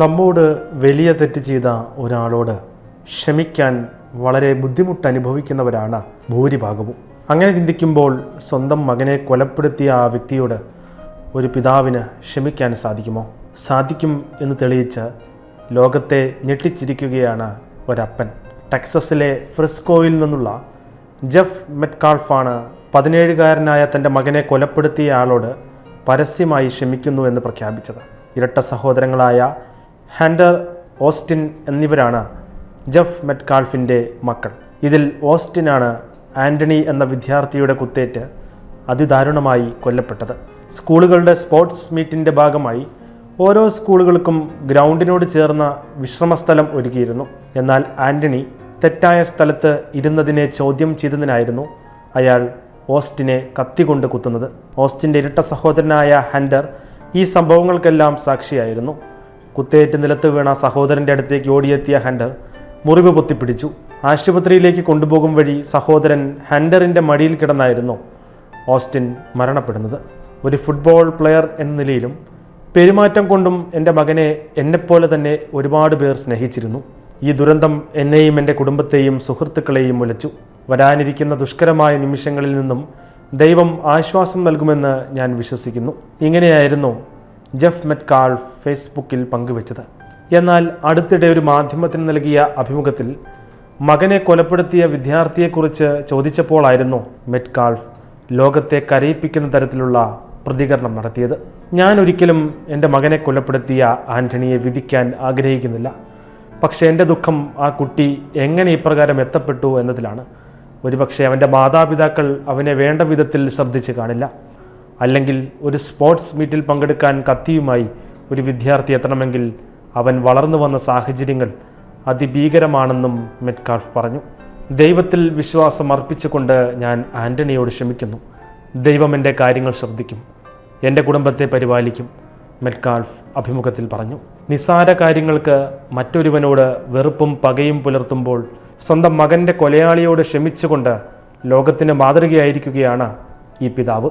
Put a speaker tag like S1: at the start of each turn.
S1: നമ്മോട് വലിയ തെറ്റ് ചെയ്ത ഒരാളോട് ക്ഷമിക്കാൻ വളരെ ബുദ്ധിമുട്ട് അനുഭവിക്കുന്നവരാണ് ഭൂരിഭാഗവും. അങ്ങനെ ചിന്തിക്കുമ്പോൾ സ്വന്തം മകനെ കൊലപ്പെടുത്തിയ ആ വ്യക്തിയോട് ഒരു പിതാവിന് ക്ഷമിക്കാൻ സാധിക്കുമോ? സാധിക്കും എന്ന് തെളിയിച്ച് ലോകത്തെ ഞെട്ടിച്ചിരിക്കുകയാണ് ഒരപ്പൻ. ടെക്സസിലെ ഫ്രിസ്കോയിൽ നിന്നുള്ള ജെഫ് മെറ്റ്കാൾഫാണ് 17-കാരനായ തൻ്റെ മകനെ കൊലപ്പെടുത്തിയ ആളോട് പരസ്യമായി ക്ഷമിക്കുന്നു എന്ന് പ്രഖ്യാപിച്ചത്. ഇരട്ട സഹോദരങ്ങളായ ഹണ്ടർ, ഓസ്റ്റിൻ എന്നിവരാണ് ജെഫ് മെറ്റ്കാൾഫിൻ്റെ മക്കൾ. ഇതിൽ ഓസ്റ്റിനാണ് ആൻ്റണി എന്ന വിദ്യാർത്ഥിയുടെ കുത്തേറ്റ് അതിദാരുണമായി കൊല്ലപ്പെട്ടത്. സ്കൂളുകളുടെ സ്പോർട്സ് മീറ്റിൻ്റെ ഭാഗമായി ഓരോ സ്കൂളുകൾക്കും ഗ്രൗണ്ടിനോട് ചേർന്ന വിശ്രമസ്ഥലം ഒരുക്കിയിരുന്നു. എന്നാൽ ആൻ്റണി തെറ്റായ സ്ഥലത്ത് ഇരുന്നതിനെ ചോദ്യം ചെയ്തതിനായിരുന്നു അയാൾ ഓസ്റ്റിനെ കത്തികൊണ്ട് കുത്തുന്നത്. ഓസ്റ്റിൻ്റെ ഇരട്ട സഹോദരനായ ഹണ്ടർ ഈ സംഭവങ്ങൾക്കെല്ലാം സാക്ഷിയായിരുന്നു. കുത്തേറ്റ് നിലത്ത് വീണ സഹോദരൻ്റെ അടുത്തേക്ക് ഓടിയെത്തിയ ഹണ്ടർ മുറിവ് പൊത്തിപ്പിടിച്ചു. ആശുപത്രിയിലേക്ക് കൊണ്ടുപോകും വഴി സഹോദരൻ ഹണ്ടറിൻ്റെ മടിയിൽ കിടന്നായിരുന്നു ഓസ്റ്റിൻ മരണപ്പെടുന്നത്. ഒരു ഫുട്ബോൾ പ്ലെയർ എന്ന നിലയിലും പെരുമാറ്റം കൊണ്ടും എൻ്റെ മകനെ എന്നെപ്പോലെ തന്നെ ഒരുപാട് പേർ സ്നേഹിച്ചിരുന്നു. ഈ ദുരന്തം എന്നെയും എൻ്റെ കുടുംബത്തെയും സുഹൃത്തുക്കളെയും ഉലച്ചു. വരാനിരിക്കുന്ന ദുഷ്കരമായ നിമിഷങ്ങളിൽ നിന്നും ദൈവം ആശ്വാസം നൽകുമെന്ന് ഞാൻ വിശ്വസിക്കുന്നു. ഇങ്ങനെയായിരുന്നു ജെഫ് മെറ്റ്കാൾഫ് ഫേസ്ബുക്കിൽ പങ്കുവച്ചത്. എന്നാൽ അടുത്തിടെ ഒരു മാധ്യമത്തിന് നൽകിയ അഭിമുഖത്തിൽ മകനെ കൊലപ്പെടുത്തിയ വിദ്യാർത്ഥിയെക്കുറിച്ച് ചോദിച്ചപ്പോഴായിരുന്നു മെറ്റ്കാൾഫ് ലോകത്തെ കരയിപ്പിക്കുന്ന തരത്തിലുള്ള പ്രതികരണം നടത്തിയത്. ഞാൻ ഒരിക്കലും എൻ്റെ മകനെ കൊലപ്പെടുത്തിയ ആൻ്റണിയെ വിധിക്കാൻ ആഗ്രഹിക്കുന്നില്ല. പക്ഷേ എൻ്റെ ദുഃഖം ആ കുട്ടി എങ്ങനെ ഇപ്രകാരം എത്തപ്പെട്ടു എന്നതിലാണ്. ഒരുപക്ഷെ അവൻ്റെ മാതാപിതാക്കൾ അവനെ വേണ്ട വിധത്തിൽ ശ്രദ്ധിച്ച് കാണില്ല. അല്ലെങ്കിൽ ഒരു സ്പോർട്സ് മീറ്റിൽ പങ്കെടുക്കാൻ കത്തിയുമായി ഒരു വിദ്യാർത്ഥി എത്തണമെങ്കിൽ അവൻ വളർന്നു വന്ന സാഹചര്യങ്ങൾ അതിഭീകരമാണെന്നും മെറ്റ്കാൾഫ് പറഞ്ഞു. ദൈവത്തിൽ വിശ്വാസം അർപ്പിച്ചുകൊണ്ട് ഞാൻ ആൻ്റണിയോട് ക്ഷമിക്കുന്നു. ദൈവം എൻ്റെ കാര്യങ്ങൾ ശ്രദ്ധിക്കും, എൻ്റെ കുടുംബത്തെ പരിപാലിക്കും, മെറ്റ്കാൾഫ് അഭിമുഖത്തിൽ പറഞ്ഞു. നിസ്സാര കാര്യങ്ങൾക്ക് മറ്റൊരുവനോട് വെറുപ്പും പകയും പുലർത്തുമ്പോൾ സ്വന്തം മകൻ്റെ കൊലയാളിയോട് ക്ഷമിച്ചുകൊണ്ട് ലോകത്തിന് മാതൃകയായിരിക്കുകയാണ് ഈ പിതാവ്.